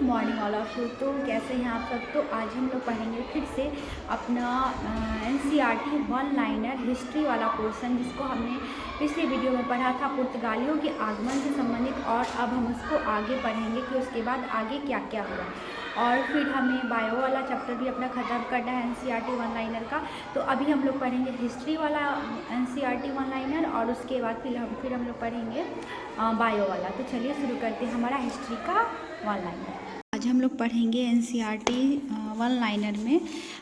Morning all of you. तो कैसे हैं आप सब। तो आज हम लोग पढ़ेंगे फिर से अपना NCERT वन लाइनर हिस्ट्री वाला पोर्शन, जिसको हमने पिछले वीडियो में पढ़ा था पुर्तगालियों के आगमन से संबंधित। और अब हम उसको आगे पढ़ेंगे कि उसके बाद आगे क्या क्या हुआ। और फिर हमें बायो वाला चैप्टर भी अपना ख़त्म करना है NCERT वन लाइनर का। तो अभी हम लोग पढ़ेंगे हिस्ट्री वाला NCERT वन लाइनर, और उसके बाद फिर हम लोग पढ़ेंगे बायो वाला। तो चलिए शुरू करते हैं हमारा हिस्ट्री का वन लाइनर। आज हम लोग पढ़ेंगे NCERT वन लाइनर में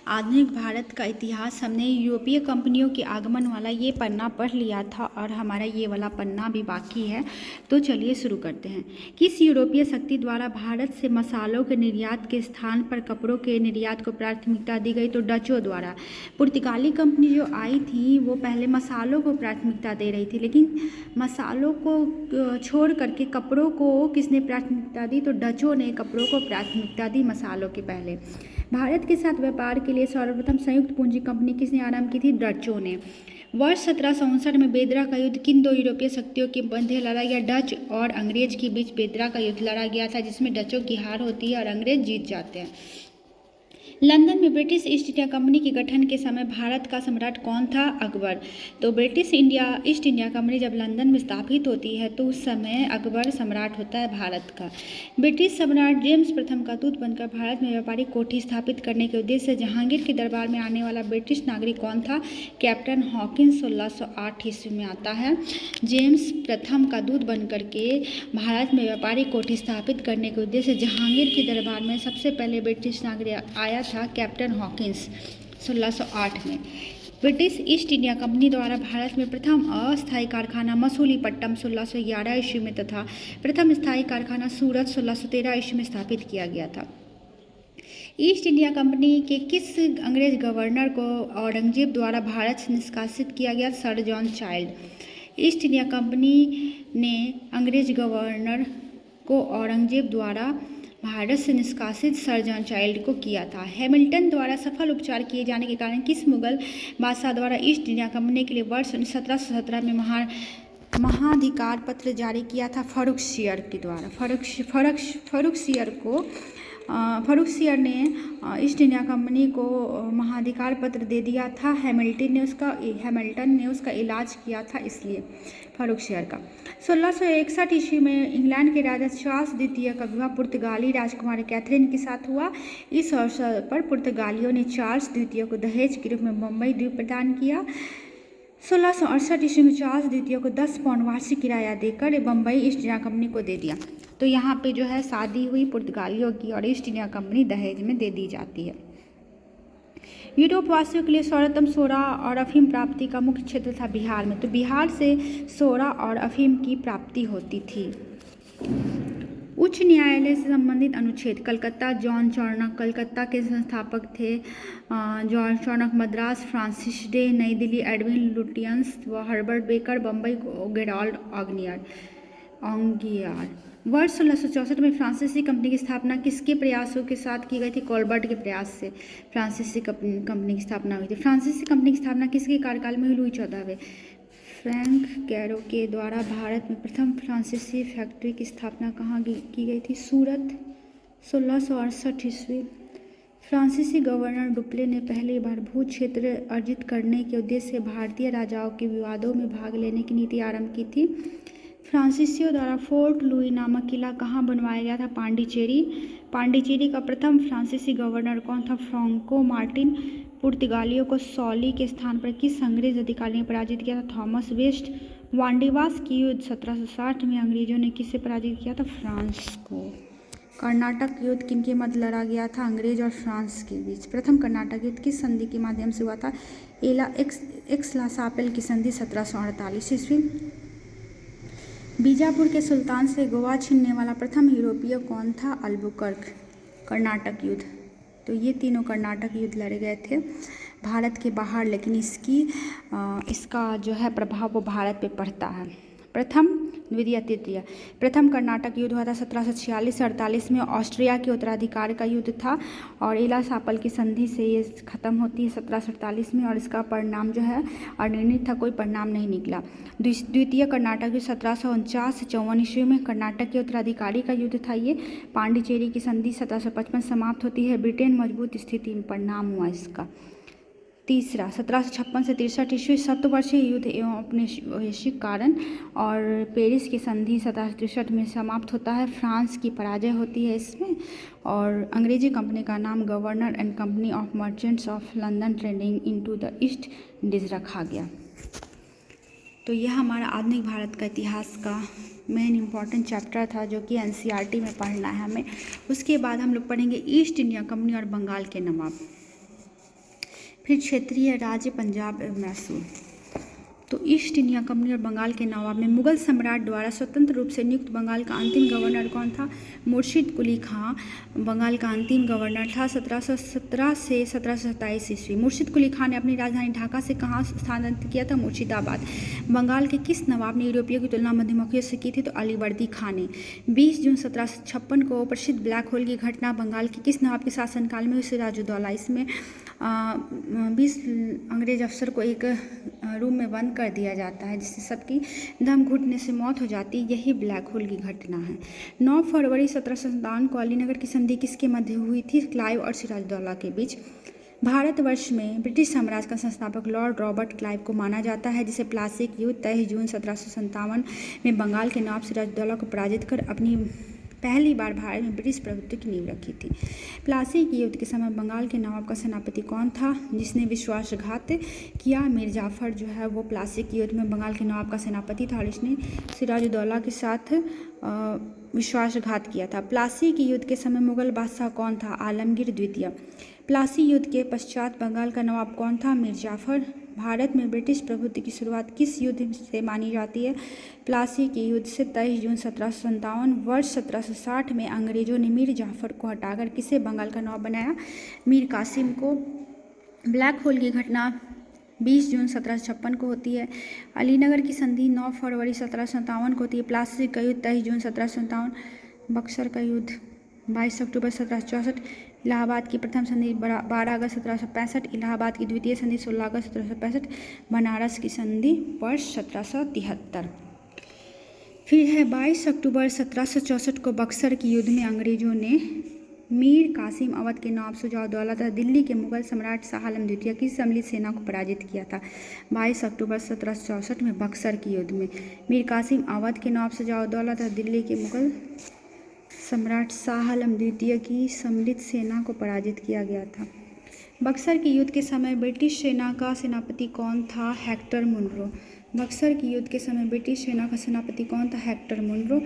आधुनिक भारत का इतिहास। हमने यूरोपीय कंपनियों के आगमन वाला ये पन्ना पढ़ लिया था और हमारा ये वाला पन्ना भी बाकी है। तो चलिए शुरू करते हैं। किस यूरोपीय शक्ति द्वारा भारत से मसालों के निर्यात के स्थान पर कपड़ों के निर्यात को प्राथमिकता दी गई? तो डचों द्वारा। पुर्तगाली कंपनी जो आई थी वो पहले मसालों को प्राथमिकता दे रही थी, लेकिन मसालों को छोड़ करके कपड़ों को किसने प्राथमिकता दी? तो डचों ने कपड़ों को प्राथमिकता दी मसालों के पहले। भारत के साथ व्यापार के लिए सर्वप्रथम संयुक्त पूंजी कंपनी किसने आरंभ की थी? डचों ने। वर्ष 1759 में बेदरा का युद्ध किन दो यूरोपीय शक्तियों के मध्य लड़ा गया? डच और अंग्रेज के बीच बेदरा का युद्ध लड़ा गया था, जिसमें डचों की हार होती है और अंग्रेज जीत जाते हैं। लंदन में ब्रिटिश ईस्ट इंडिया कंपनी के गठन के समय भारत का सम्राट कौन था? अकबर। तो ब्रिटिश ईस्ट इंडिया कंपनी जब लंदन में स्थापित होती है तो उस समय अकबर सम्राट होता है भारत का। ब्रिटिश सम्राट जेम्स प्रथम का दूत बनकर भारत में व्यापारिक कोठी स्थापित करने के उद्देश्य से जहांगीर के दरबार में आने वाला ब्रिटिश नागरिक कौन था? कैप्टन हॉकिंस 1608 ईस्वी में आता है। जेम्स प्रथम का दूत बनकर के भारत में व्यापारिक कोठी स्थापित करने के उद्देश्य से जहांगीर के दरबार में सबसे पहले ब्रिटिश नागरिक आया था कैप्टन हॉकिंस 1608 में। ब्रिटिश ईस्ट इंडिया कंपनी द्वारा भारत में प्रथम अस्थायी कारखाना मसूलीपट्टनम 1611 ईस्वी में तथा प्रथम स्थायी कारखाना सूरत 1613 ईस्वी में स्थापित किया गया था। ईस्ट इंडिया कंपनी के किस अंग्रेज गवर्नर को औरंगजेब द्वारा भारत से निष्कासित किया गया? Sir John child. East India company ने अंग्रेज गवर्नर को औरंगजेब द्वारा भारत से निष्कासित सर जॉन चाइल्ड को किया था। हैमिल्टन द्वारा सफल उपचार किए जाने के कारण किस मुगल बादशाह द्वारा ईस्ट इंडिया कंपनी के लिए वर्ष 1717 में महाधिकार पत्र जारी किया था? फर्रुखसियर के द्वारा। फर्रुखसियर ने ईस्ट इंडिया कंपनी को महाधिकार पत्र दे दिया था। हैमिल्टन ने उसका इलाज किया था, इसलिए फर्रुखसियर का। 1661 ईस्वी में इंग्लैंड के राजा चार्ल्स द्वितीय का विवाह पुर्तगाली राजकुमारी कैथरीन के साथ हुआ। इस अवसर पर पुर्तगालियों ने चार्ल्स द्वितीय को दहेज के रूप में बम्बई द्वीप प्रदान किया। 1668 ईस्वी में चार्ल्स द्वितीय को 10 पाउंड वार्षिक किराया देकर बम्बई ईस्ट इंडिया कंपनी को दे दिया। तो यहाँ पे जो है शादी हुई पुर्तगालियों की और ईस्ट इंडिया कंपनी दहेज में दे दी जाती है। यूरोप वासियों के लिए सर्वोत्तम सोरा और अफीम प्राप्ति का मुख्य क्षेत्र था बिहार में। तो बिहार से सोरा और अफीम की प्राप्ति होती थी। उच्च न्यायालय से संबंधित अनुच्छेद। कलकत्ता जॉन चार्नक कलकत्ता के संस्थापक थे। John Charnock. Madras Francis Day. New Delhi Edwin Lutyens व Herbert Baker. Bombay Gerald Aungier. वर्ष 1664 में फ्रांसीसी कंपनी की स्थापना किसके प्रयासों के साथ की गई थी? कॉलबर्ट के प्रयास से फ्रांसीसी कंपनी की स्थापना हुई थी। फ्रांसीसी कंपनी की स्थापना किसके कार्यकाल में हुई? लुई 14वें। फ्रैंक कैरो के द्वारा भारत में प्रथम फ्रांसीसी फैक्ट्री की स्थापना कहाँ की गई थी? सूरत 1668 ईस्वी। फ्रांसीसी गवर्नर डुप्ले ने पहली बार भू क्षेत्र अर्जित करने के उद्देश्य से भारतीय राजाओं के विवादों में भाग लेने की नीति आरंभ की थी। फ्रांसीसियों द्वारा फोर्ट लुई नामक किला कहाँ बनवाया गया था? पांडिचेरी का प्रथम फ्रांसीसी गवर्नर कौन था? Franco Martin. पुर्तगालियों को सौली के स्थान पर किस अंग्रेज अधिकारी ने पराजित किया था? Thomas waste. वांडीवास की युद्ध 1760 में अंग्रेजों ने किससे पराजित किया था? फ्रांस को। कर्नाटक युद्ध किनके मध्य लड़ा गया था? अंग्रेज और फ्रांस के बीच। प्रथम कर्नाटक युद्ध किस संधि के माध्यम से हुआ था? एक्स-ला-सापेल की संधि 1748 ईस्वी। बीजापुर के सुल्तान से गोवा छीनने वाला प्रथम यूरोपीय कौन था? अल्बुकर्क। कर्नाटक युद्ध। तो ये तीनों कर्नाटक युद्ध लड़े गए थे भारत के बाहर, लेकिन इसका जो है प्रभाव वो भारत पे पड़ता है। प्रथम द्वितीय तृतीय। प्रथम कर्नाटक युद्ध हुआ था 1746 से 48 में, ऑस्ट्रिया के उत्तराधिकार का युद्ध था और इला-सापल की संधि से ये ख़त्म होती है 1748 में, और इसका परिणाम जो है अनिर्णित था, कोई परिणाम नहीं निकला। द्वितीय कर्नाटक युद्ध 1749 से 54 ईस्वी में कर्नाटक के उत्तराधिकारी का युद्ध था ये। पांडिचेरी की संधि 1755 समाप्त होती है, ब्रिटेन मजबूत स्थिति में परिणाम हुआ इसका। तीसरा 1756 से 63 ईस्वी सप्तवर्षीय युद्ध एवं औपनिवेशिक कारण और पेरिस की संधि 1763 में समाप्त होता है। फ्रांस की पराजय होती है इसमें, और अंग्रेजी कंपनी का नाम governor and company of merchants of London trading into the east Indies रखा गया। तो यह हमारा आधुनिक भारत का इतिहास का मेन इम्पॉर्टेंट चैप्टर था, जो कि एनसीईआरटी में पढ़ना है हमें। उसके बाद हम लोग पढ़ेंगे ईस्ट इंडिया कंपनी और बंगाल के नवाब। फिर क्षेत्रीय राज्य पंजाब एवं मैसूर। तो ईस्ट इंडिया कंपनी और बंगाल के नवाब में मुगल सम्राट द्वारा स्वतंत्र रूप से नियुक्त बंगाल का अंतिम गवर्नर कौन था? मुर्शिद कुली खां बंगाल का अंतिम गवर्नर था 1717 से 1727 ईस्वी। मुर्शिद कुली खां ने अपनी राजधानी ढाका से कहाँ स्थानांतरित किया था? मुर्शिदाबाद। बंगाल के किस नवाब ने यूरोपियों की तुलना मध्यमखियों से की थी? तो अलीवर्दी खां ने। 20 जून 1756 को प्रसिद्ध ब्लैक होल की घटना बंगाल के किस नवाब के शासनकाल में हुई? सिराजुद्दौला। इसमें 20 अंग्रेज अफसर को एक रूम में बंद कर दिया जाता है, जिससे सबकी दम घुटने से मौत हो जाती है। यही ब्लैक होल की घटना है। 9 फरवरी 1757 को अलीनगर की संधि किसके मध्य हुई थी? क्लाइव और सिराजुद्दौला के बीच। भारतवर्ष में ब्रिटिश साम्राज्य का संस्थापक लॉर्ड रॉबर्ट क्लाइव को माना जाता है, जिसे प्लासी युद्ध 23 जून 1757 में बंगाल के नवाब सिराजुद्दौला को पराजित कर अपनी पहली बार भारत में ब्रिटिश प्रभुत्व की नींव रखी थी। प्लासी की युद्ध के समय बंगाल के नवाब का सेनापति कौन था जिसने विश्वासघात किया? मीर जाफर जो है वो प्लासी की युद्ध में बंगाल के नवाब का सेनापति था और इसने सिराजुद्दौला के साथ विश्वासघात किया था। प्लासी की युद्ध के समय मुगल बादशाह कौन था? आलमगीर द्वितीय। प्लासी युद्ध के पश्चात बंगाल का नवाब कौन था? मीर जाफर। भारत में ब्रिटिश प्रभुत्व की शुरुआत किस युद्ध से मानी जाती है? प्लासी के युद्ध से। 23 जून 1757 वर्ष 1760 में अंग्रेजों ने मीर जाफर को हटाकर किसे बंगाल का नवाब बनाया? मीर कासिम को। ब्लैक होल की घटना 20 जून 1756 को होती है। अलीनगर की संधि 9 फरवरी 1757 को होती है। प्लासी का युद्ध 23 जून 1757। बक्सर का युद्ध 22 अक्टूबर 1764। इलाहाबाद की प्रथम संधि 12 अगस्त 1765। इलाहाबाद की द्वितीय संधि 16 अगस्त 1765। बनारस की संधि वर्ष 1773। फिर है 22 अक्टूबर 1764 को बक्सर की युद्ध में अंग्रेजों ने मीर कासिम अवध के नवाब शुजाउद्दौला तथा दिल्ली के मुगल सम्राट शाह आलम द्वितीय की सम्मिलित सेना को पराजित किया था। 22 अक्टूबर 1764 में बक्सर की युद्ध में मीर कासिम अवध के नवाब शुजाउद्दौला तथा दिल्ली के मुगल सम्राट शाह आलम द्वितीय की सम्मिलित सेना को पराजित किया गया था। बक्सर के युद्ध के समय ब्रिटिश सेना का सेनापति कौन था? Hector Munro. बक्सर के युद्ध के समय ब्रिटिश सेना का सेनापति कौन था? Hector Munro.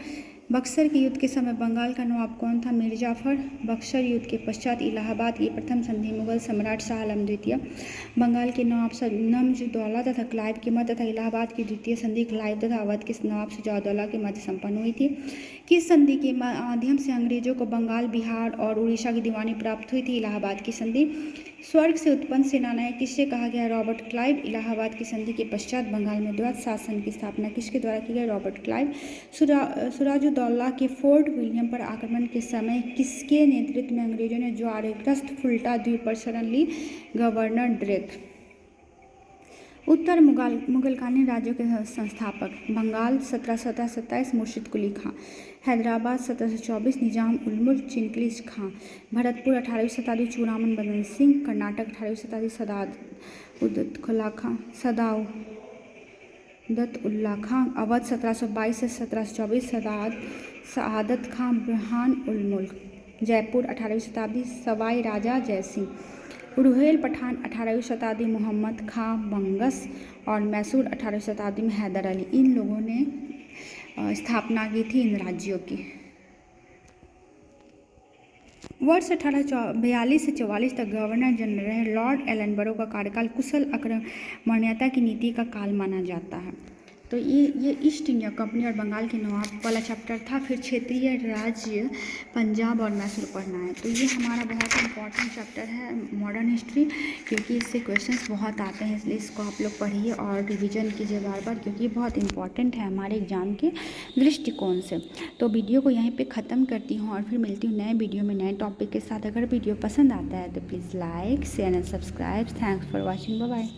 बक्सर के युद्ध के समय बंगाल का नवाब कौन था? मीर जाफर। बक्सर युद्ध के पश्चात इलाहाबाद की प्रथम संधि मुगल सम्राट शाह आलम द्वितीय, बंगाल के नवाब सिराजुद्दौला तथा क्लाइव के मध्य तथा इलाहाबाद की द्वितीय संधि क्लाइव तथा अवध के नवाब सिराजुद्दौला के मध्य संपन्न हुई थी। किस संधि के माध्यम से अंग्रेजों को बंगाल, बिहार और उड़ीसा की दीवानी प्राप्त हुई थी? इलाहाबाद की संधि। स्वर्ग से उत्पन्न सेनानायक किससे कहा गया? Robert Clive. इलाहाबाद की संधि के पश्चात बंगाल में द्वैत शासन की स्थापना किसके द्वारा की गई? Robert Clive. सिराजुद्दौला के फोर्ट विलियम पर आक्रमण के समय किसके नेतृत्व में अंग्रेजों ने ज्वारग्रस्त फुल्टा द्वीप पर शरण ली? Governor Drake. उत्तर मुगलकालीन राज्यों के संस्थापक बंगाल 1727 मुर्शिद कुली खां, हैदराबाद 1724 निजाम उल मुल्क चिंगीज़ खां, भरतपुर 18वीं शताब्दी चूड़ामन बदन सिंह, कर्नाटक 18वीं शताब्दी सदाउद्दौला खां, अवध 1722 से 1724 सआदत खां बुरहान उल मुल्क, जयपुर 18वीं शताब्दी सवाई राजा जयसिंह, रुहेल पठान 18वीं शताब्दी मोहम्मद खां बंगस और मैसूर 18वीं शताब्दी में हैदर अली। इन लोगों ने स्थापना की थी इन राज्यों की। वर्ष 1842 से 44 तक गवर्नर जनरल रहे लॉर्ड एलनबरो का कार्यकाल कुशल आक्रमणीयता की नीति का काल माना जाता है। तो ये ईस्ट इंडिया कंपनी और बंगाल के नवाब वाला चैप्टर था। फिर क्षेत्रीय राज्य पंजाब और मैसूर पढ़ना है। तो ये हमारा बहुत इंपॉर्टेंट चैप्टर है मॉडर्न हिस्ट्री, क्योंकि इससे क्वेश्चंस बहुत आते हैं, इसलिए इसको आप लोग पढ़िए और रिवीजन कीजिए बार बार, क्योंकि ये बहुत इंपॉर्टेंट है हमारे एग्ज़ाम के दृष्टिकोण से। तो वीडियो को यहीं पे ख़त्म करती हूँ और फिर मिलती हूँ नए वीडियो में नए टॉपिक के साथ। अगर वीडियो पसंद आता है तो please like share and subscribe. Thanks for watching, bye bye.